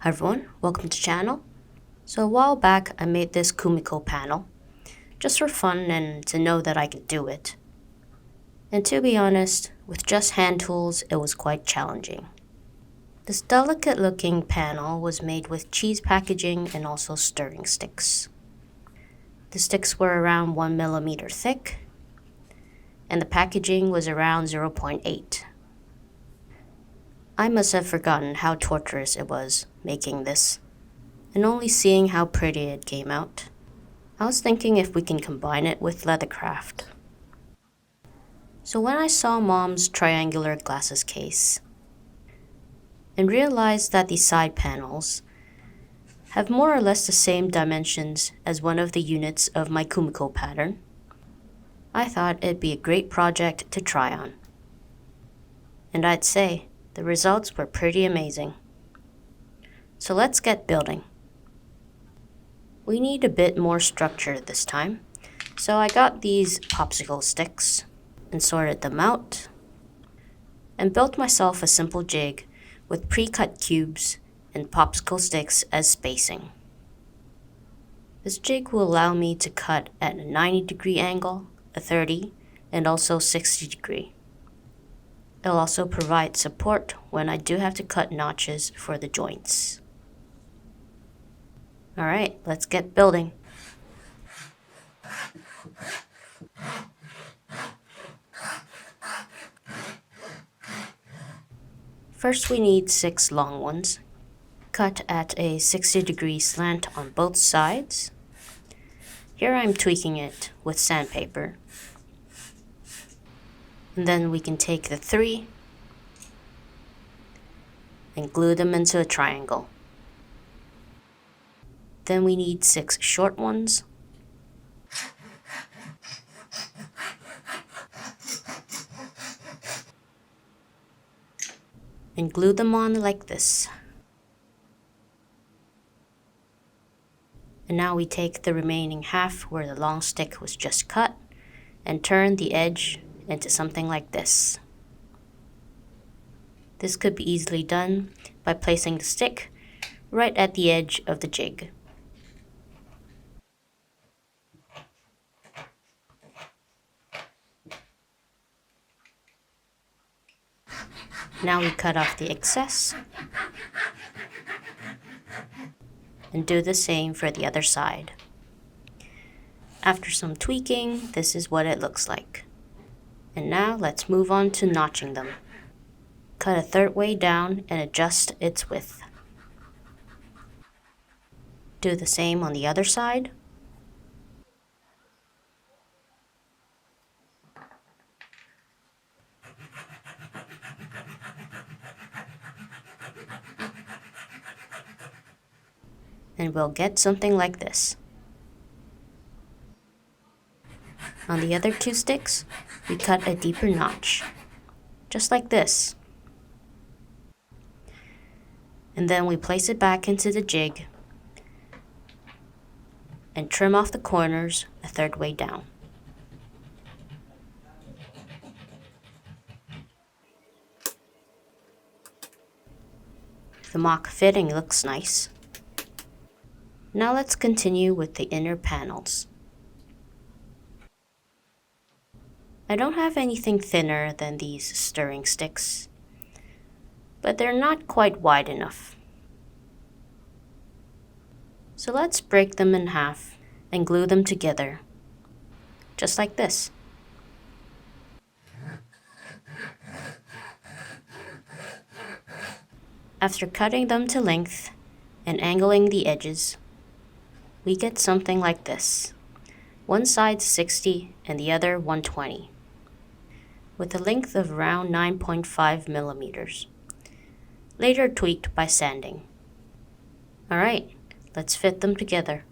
Hi everyone, welcome to the channel. So a while back I made this Kumiko panel, just for fun and to know that I could do it. And to be honest, with just hand tools it was quite challenging. This delicate looking panel was made with cheese packaging and also stirring sticks. The sticks were around 1 millimeter thick, and the packaging was around 0.8. I must have forgotten how torturous it was making this, and only seeing how pretty it came out. I was thinking if we can combine it with Leathercraft. So when I saw Mom's triangular glasses case, and realized that the side panels have more or less the same dimensions as one of the units of my Kumiko pattern, I thought it'd be a great project to try on. And I'd say, the results were pretty amazing. So let's get building. We need a bit more structure this time, so I got these popsicle sticks and sorted them out and built myself a simple jig with pre-cut cubes and popsicle sticks as spacing. This jig will allow me to cut at a 90-degree angle, a 30, and also 60-degree. It'll also provide support when I do have to cut notches for the joints. Alright, let's get building. First we need 6 long ones, cut at a 60-degree slant on both sides. Here I'm tweaking it with sandpaper. And then we can take the 3 and glue them into a triangle. Then we need 6 short ones. And glue them on like this. And now we take the remaining half where the long stick was just cut and turn the edge into something like this. This could be easily done by placing the stick right at the edge of the jig. Now we cut off the excess and do the same for the other side. After some tweaking, this is what it looks like. And now let's move on to notching them. Cut a third way down and adjust its width. Do the same on the other side. And we'll get something like this. On the other 2 sticks, we cut a deeper notch, just like this. And then we place it back into the jig and trim off the corners a third way down. The mock fitting looks nice. Now let's continue with the inner panels. I don't have anything thinner than these stirring sticks, but they're not quite wide enough. So let's break them in half and glue them together, just like this. After cutting them to length and angling the edges, we get something like this. One side 60 and the other 120, with a length of around 9.5 millimeters, later tweaked by sanding. Alright, let's fit them together.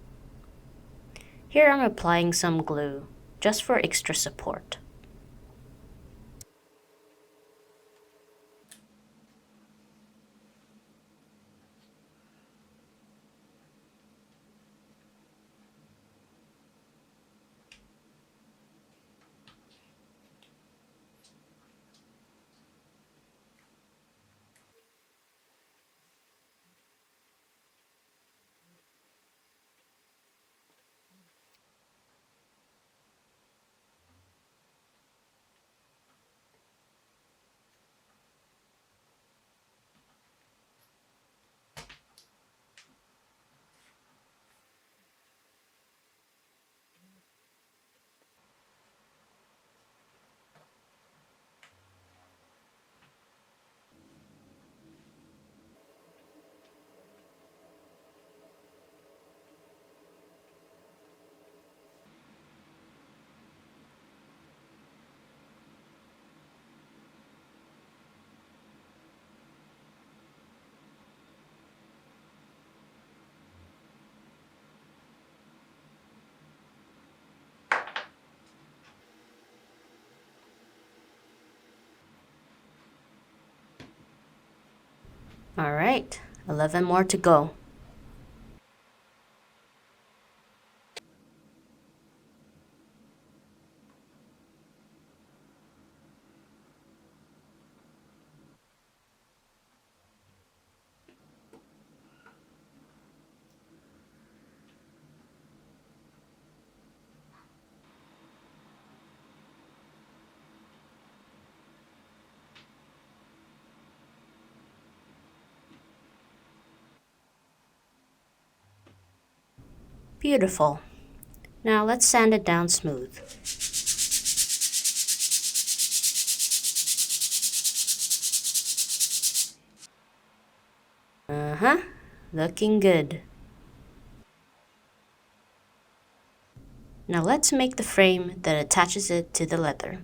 Here I'm applying some glue, just for extra support. All right, 11 more to go. Beautiful. Now let's sand it down smooth. Uh-huh, looking good. Now let's make the frame that attaches it to the leather.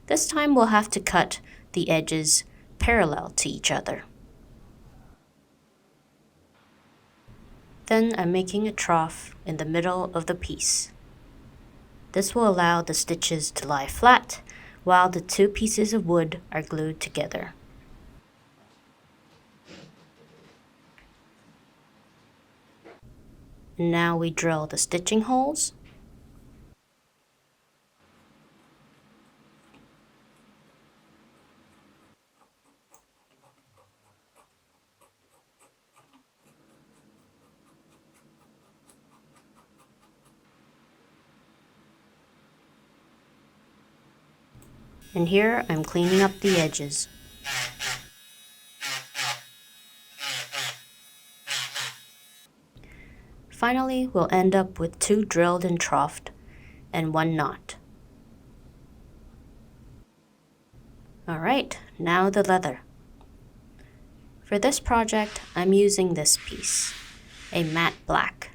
This time we'll have to cut the edges parallel to each other. Then I'm making a trough in the middle of the piece. This will allow the stitches to lie flat while the two pieces of wood are glued together. Now we drill the stitching holes. And here I'm cleaning up the edges. Finally, we'll end up with two drilled and troughed and one knot. Alright, now the leather. For this project, I'm using this piece, a matte black,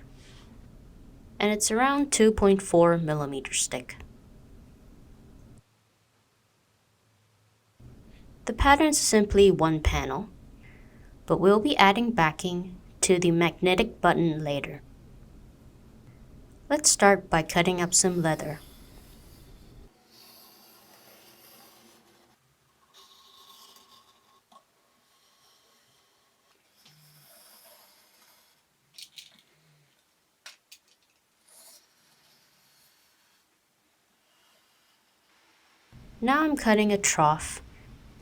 and it's around 2.4 millimeters thick. The pattern is simply one panel, but we'll be adding backing to the magnetic button later. Let's start by cutting up some leather. Now I'm cutting a trough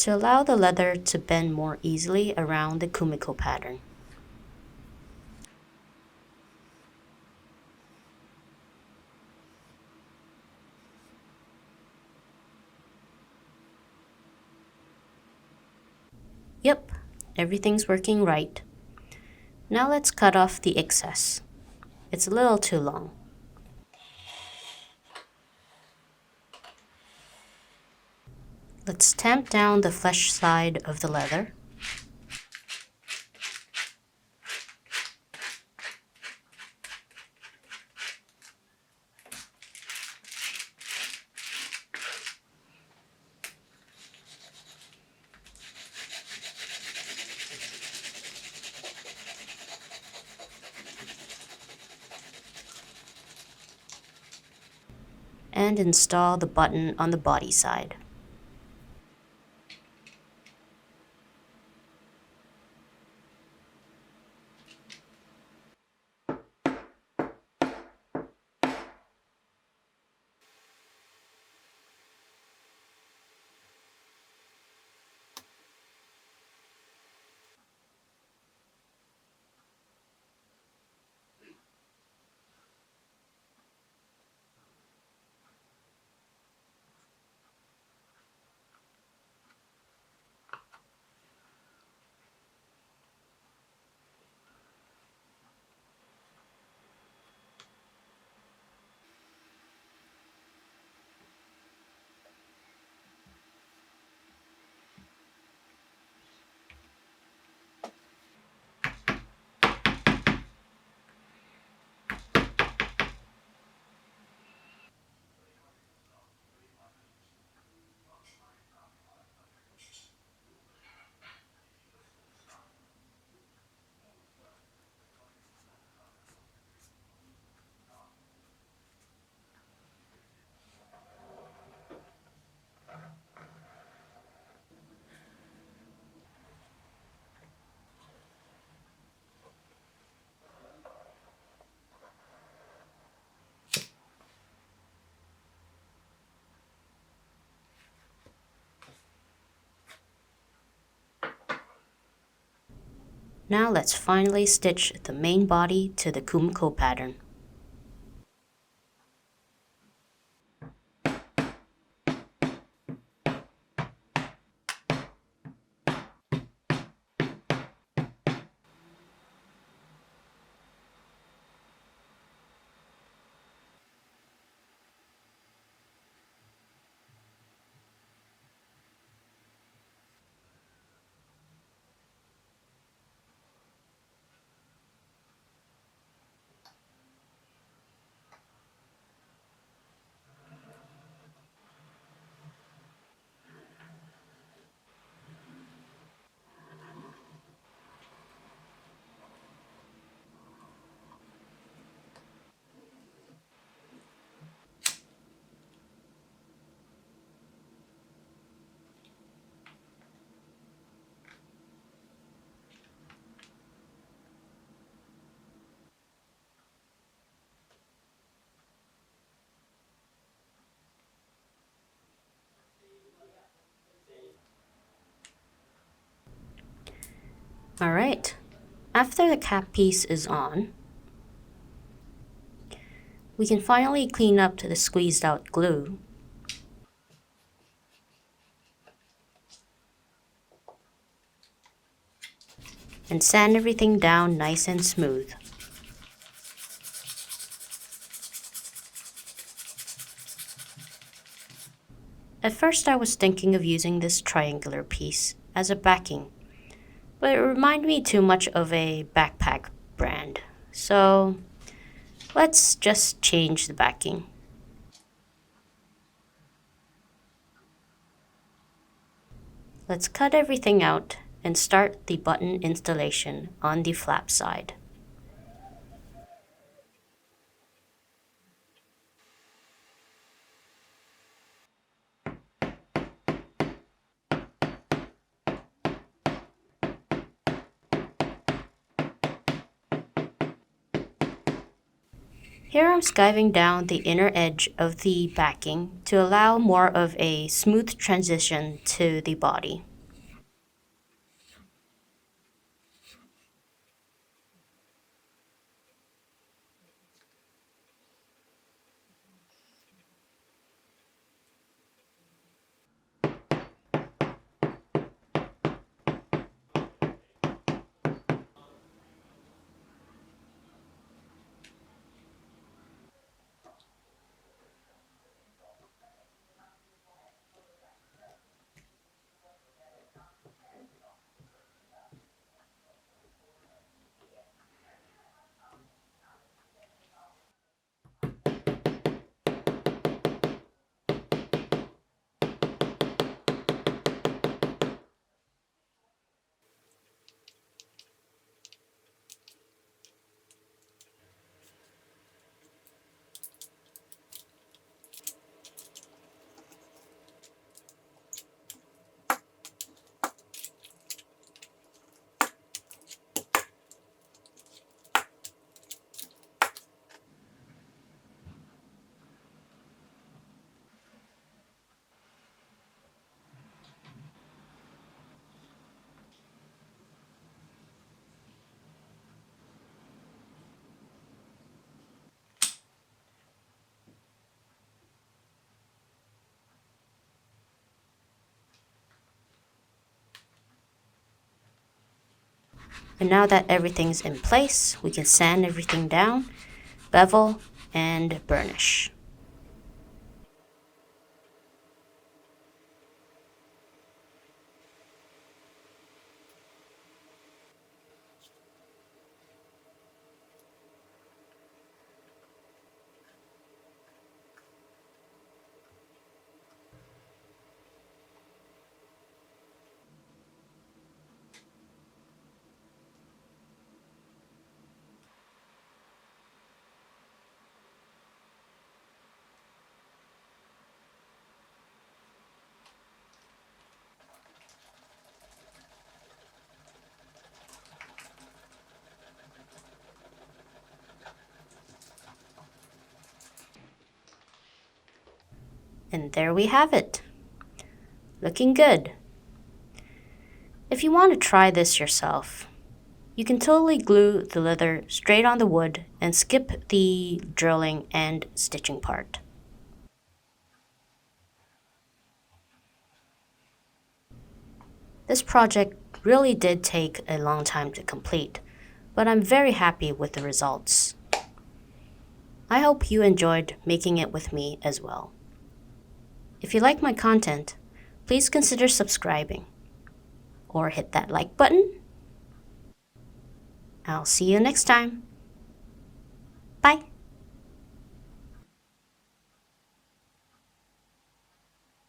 to allow the leather to bend more easily around the Kumiko pattern. Yep, everything's working right. Now let's cut off the excess. It's a little too long. Let's tamp down the flesh side of the leather. And install the button on the body side. Now let's finally stitch the main body to the Kumiko pattern. Alright, after the cap piece is on, we can finally clean up the squeezed out glue and sand everything down nice and smooth. At first I was thinking of using this triangular piece as a backing, but it reminded me too much of a backpack brand, so let's just change the backing. Let's cut everything out and start the button installation on the flap side. Here I'm skiving down the inner edge of the backing to allow more of a smooth transition to the body. And now that everything's in place, we can sand everything down, bevel, and burnish. And there we have it. Looking good. If you want to try this yourself, You can totally glue the leather straight on the wood and skip the drilling and stitching part. This project really did take a long time to complete, but I'm very happy with the results. I hope you enjoyed making it with me as well. If you like my content, please consider subscribing or hit that like button. I'll see you next time. Bye.